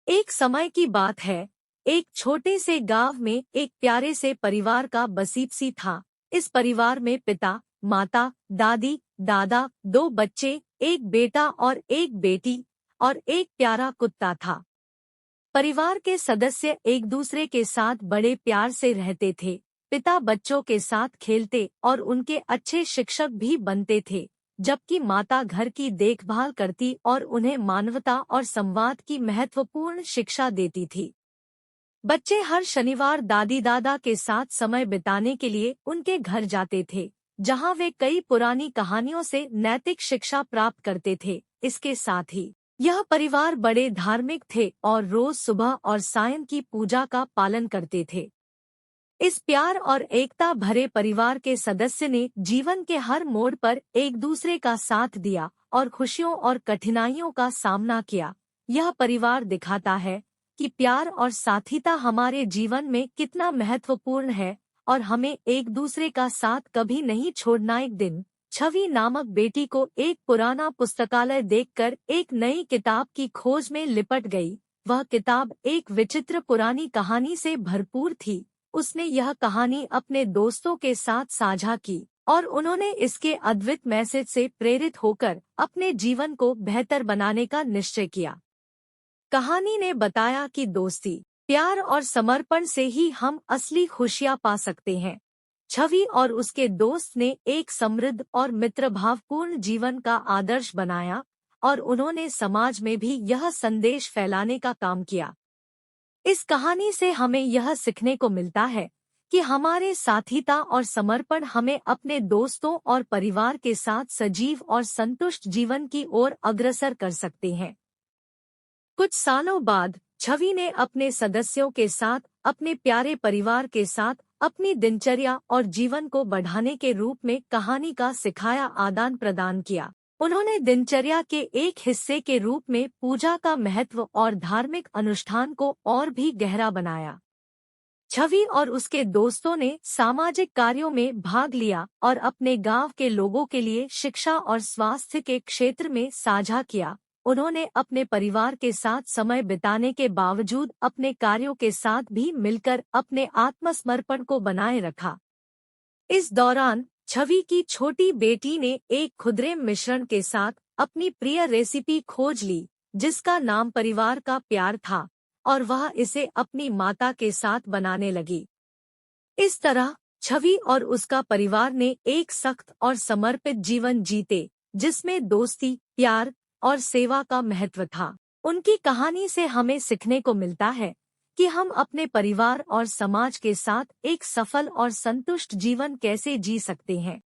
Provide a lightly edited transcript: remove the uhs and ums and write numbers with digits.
एक समय की बात है। एक छोटे से गांव में एक प्यारे से परिवार का बसीत था। इस परिवार में पिता, माता, दादी, दादा, दो बच्चे, एक बेटा और एक बेटी और एक प्यारा कुत्ता था। परिवार के सदस्य एक दूसरे के साथ बड़े प्यार से रहते थे। पिता बच्चों के साथ खेलते और उनके अच्छे शिक्षक भी बनते थे, जबकि माता घर की देखभाल करती और उन्हें मानवता और संवाद की महत्वपूर्ण शिक्षा देती थी। बच्चे हर शनिवार दादी दादा के साथ समय बिताने के लिए उनके घर जाते थे, जहां वे कई पुरानी कहानियों से नैतिक शिक्षा प्राप्त करते थे। इसके साथ ही यह परिवार बड़े धार्मिक थे और रोज सुबह और सायं की पूजा का पालन करते थे। इस प्यार और एकता भरे परिवार के सदस्य ने जीवन के हर मोड़ पर एक दूसरे का साथ दिया और खुशियों और कठिनाइयों का सामना किया। यह परिवार दिखाता है कि प्यार और साथीता हमारे जीवन में कितना महत्वपूर्ण है और हमें एक दूसरे का साथ कभी नहीं छोड़ना। एक दिन छवि नामक बेटी को एक पुराना पुस्तकालय देखकर एक नई किताब की खोज में लिपट गई। वह किताब एक विचित्र पुरानी कहानी से भरपूर थी। उसने यह कहानी अपने दोस्तों के साथ साझा की और उन्होंने इसके अद्भुत मैसेज से प्रेरित होकर अपने जीवन को बेहतर बनाने का निश्चय किया। कहानी ने बताया कि दोस्ती, प्यार और समर्पण से ही हम असली खुशियां पा सकते हैं। छवि और उसके दोस्त ने एक समृद्ध और मित्रभावपूर्ण जीवन का आदर्श बनाया और उन्होंने समाज में भी यह संदेश फैलाने का काम किया। इस कहानी से हमें यह सीखने को मिलता है कि हमारे साथीता और समर्पण हमें अपने दोस्तों और परिवार के साथ सजीव और संतुष्ट जीवन की ओर अग्रसर कर सकते हैं। कुछ सालों बाद छवि ने अपने सदस्यों के साथ, अपने प्यारे परिवार के साथ अपनी दिनचर्या और जीवन को बढ़ाने के रूप में कहानी का सिखाया आदान प्रदान किया। उन्होंने दिनचर्या के एक हिस्से के रूप में पूजा का महत्व और धार्मिक अनुष्ठान को और भी गहरा बनाया। छवि और उसके दोस्तों ने सामाजिक कार्यों में भाग लिया और अपने गांव के लोगों के लिए शिक्षा और स्वास्थ्य के क्षेत्र में साझा किया। उन्होंने अपने परिवार के साथ समय बिताने के बावजूद अपने कार्यों के साथ भी मिलकर अपने आत्मसमर्पण को बनाए रखा। इस दौरान छवि की छोटी बेटी ने एक खुदरे मिश्रण के साथ अपनी प्रिय रेसिपी खोज ली, जिसका नाम परिवार का प्यार था, और वह इसे अपनी माता के साथ बनाने लगी। इस तरह छवि और उसका परिवार ने एक सख्त और समर्पित जीवन जीते, जिसमें दोस्ती, प्यार और सेवा का महत्व था। उनकी कहानी से हमें सीखने को मिलता है कि हम अपने परिवार और समाज के साथ एक सफल और संतुष्ट जीवन कैसे जी सकते हैं।